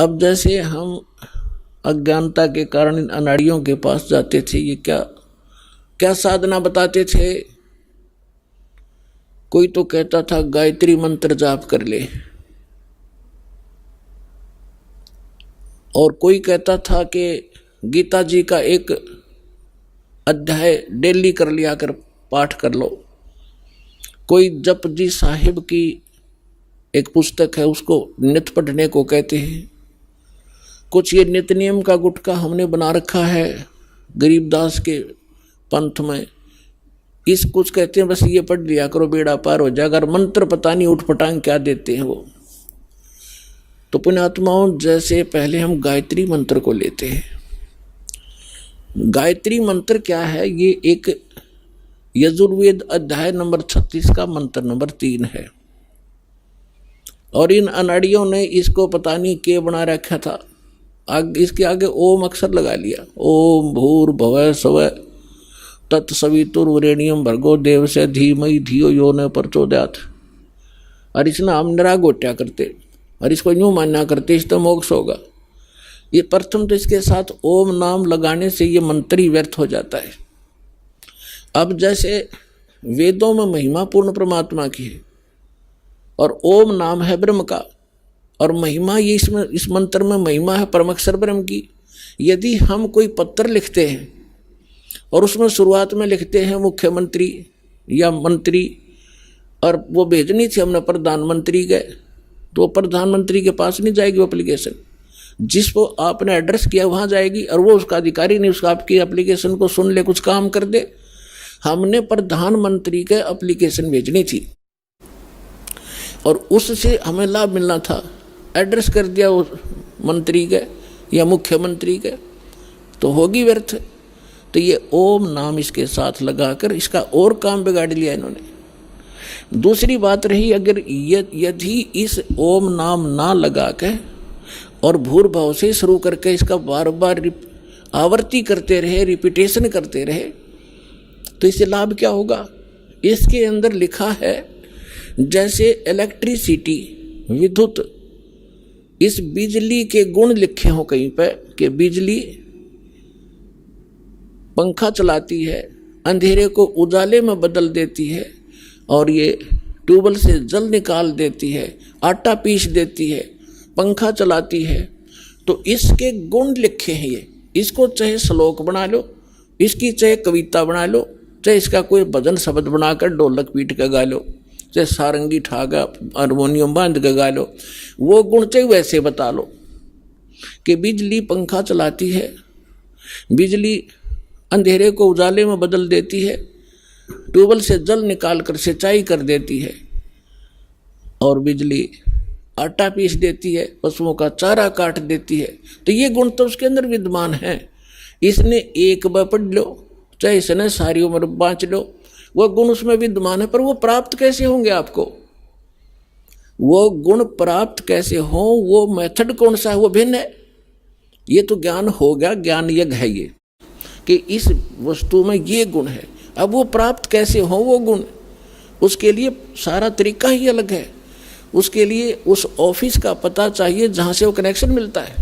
अब जैसे हम अज्ञानता के कारण इन अनाड़ियों के पास जाते थे, ये क्या क्या साधना बताते थे। कोई तो कहता था गायत्री मंत्र जाप कर ले, और कोई कहता था कि गीता जी का एक अध्याय डेली कर लिया कर पाठ कर लो। कोई जपजी साहिब की एक पुस्तक है, उसको नित्य पढ़ने को कहते हैं। कुछ ये नित्य नियम का गुटका हमने बना रखा है गरीबदास के पंथ में। इस कुछ कहते हैं बस ये पढ़ लिया करो बेड़ा पार हो जाएगा, अगर मंत्र पता नहीं उठपटांग क्या देते हैं वो। तो पुण्यात्माओं, जैसे पहले हम गायत्री मंत्र को लेते हैं। गायत्री मंत्र क्या है? ये एक यजुर्वेद अध्याय नंबर 36 का मंत्र नंबर 3 है, और इन अनाड़ियों ने इसको पता नहीं के बना रखा था। इसके आगे ओम अक्षर लगा लिया, ओम भूर्भुवः स्वः तत्सवितुर्वरेण्यं भर्गो देवस्य धीमहि धियो यो न प्रचोदयात्। और इसना हम निरागोट्या करते और इसको यूँ मान्या करते इस तो मोक्ष होगा। ये प्रथम तो इसके साथ ओम नाम लगाने से ये मंत्र ही व्यर्थ हो जाता है। अब जैसे वेदों में महिमा पूर्ण परमात्मा की है और ओम नाम है ब्रह्म का, और महिमा ये इस मंत्र में महिमा है परमक्षर ब्रह्म की। यदि हम कोई पत्र लिखते हैं और उसमें शुरुआत में लिखते हैं मुख्यमंत्री या मंत्री, और वो भेजनी थी हमने प्रधानमंत्री के, तो प्रधानमंत्री के पास नहीं जाएगी वो एप्लीकेशन। जिसको आपने एड्रेस किया वहाँ जाएगी, और वो उसका अधिकारी नहीं उसका आपकी एप्लीकेशन को सुन ले, कुछ काम कर दे। हमने प्रधानमंत्री के एप्लीकेशन भेजनी थी और उससे हमें लाभ मिलना था। एड्रेस कर दिया उस मंत्री के या मुख्यमंत्री के, तो होगी व्यर्थ। तो ये ओम नाम इसके साथ लगाकर इसका और काम बिगाड़ लिया इन्होंने। दूसरी बात रही, अगर यदि इस ओम नाम ना लगा के और भूर्भाव से शुरू करके इसका बार बार आवर्ती करते रहे, रिपीटेशन करते रहे, तो इससे लाभ क्या होगा? इसके अंदर लिखा है जैसे इलेक्ट्रिसिटी विद्युत, इस बिजली के गुण लिखे हो कहीं पे कि बिजली पंखा चलाती है, अंधेरे को उजाले में बदल देती है, और ये ट्यूबवेल से जल निकाल देती है, आटा पीस देती है, पंखा चलाती है। तो इसके गुण लिखे हैं ये। इसको चाहे श्लोक बना लो, इसकी चाहे कविता बना लो, चाहे इसका कोई भजन शब्द बनाकर ढोलक पीट कर गा लो, चाहे सारंगी ठागा हारमोनियम बांध कर गा लो, वो गुण चाहे वैसे बता लो कि बिजली पंखा चलाती है, बिजली अंधेरे को उजाले में बदल देती है, ट्यूबवेल से जल निकाल कर सिंचाई कर देती है, और बिजली आटा पीस देती है, पशुओं का चारा काट देती है। तो ये गुण तो उसके अंदर विद्यमान है। इसने एक बार पढ़ लो, चाहे इसने सारी उम्र बाँच लो, वो गुण उसमें विद्यमान है। पर वो प्राप्त कैसे होंगे आपको? वो गुण प्राप्त कैसे हो, वो मेथड कौन सा है, वो भिन्न है। ये तो ज्ञान हो गया, ज्ञान यज्ञ है ये कि इस वस्तु में ये गुण है। अब वो प्राप्त कैसे हो वो गुण, उसके लिए सारा तरीका ही अलग है। उसके लिए उस ऑफिस का पता चाहिए जहाँ से वो कनेक्शन मिलता है।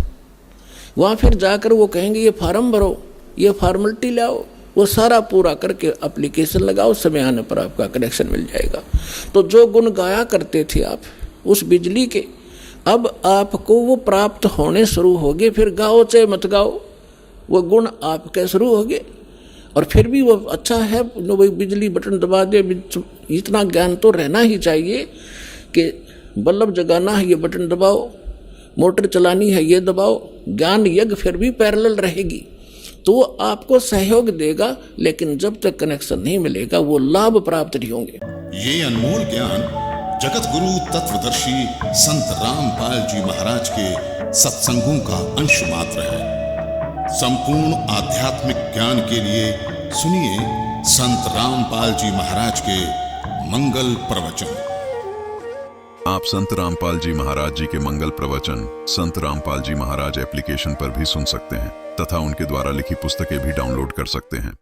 वहाँ फिर जाकर वो कहेंगे ये फार्म भरो, ये फॉर्मेलिटी लाओ, वो सारा पूरा करके एप्लीकेशन लगाओ, समय आने पर आपका कनेक्शन मिल जाएगा। तो जो गुण गाया करते थे आप उस बिजली के, अब आपको वो प्राप्त होने शुरू हो गए। फिर गाओ चाहे मत गाओ, वो गुण आपके शुरू हो गए। और फिर भी वो अच्छा है, भाई बिजली बटन दबा दे, इतना ज्ञान तो रहना ही चाहिए कि बल्ब जगाना है ये बटन दबाओ, मोटर चलानी है ये दबाओ। ज्ञान यज्ञ फिर भी पैरेलल रहेगी, तो वो आपको सहयोग देगा, लेकिन जब तक कनेक्शन नहीं मिलेगा वो लाभ प्राप्त नहीं होंगे। ये अनमोल ज्ञान जगत गुरु तत्वदर्शी संत रामपाल जी महाराज के सत्संगों का अंश मात्र है। संपूर्ण आध्यात्मिक ज्ञान के लिए सुनिए संत रामपाल जी महाराज के मंगल प्रवचन। आप संत रामपाल जी महाराज जी के मंगल प्रवचन संत रामपाल जी महाराज एप्लीकेशन पर भी सुन सकते हैं तथा उनके द्वारा लिखी पुस्तकें भी डाउनलोड कर सकते हैं।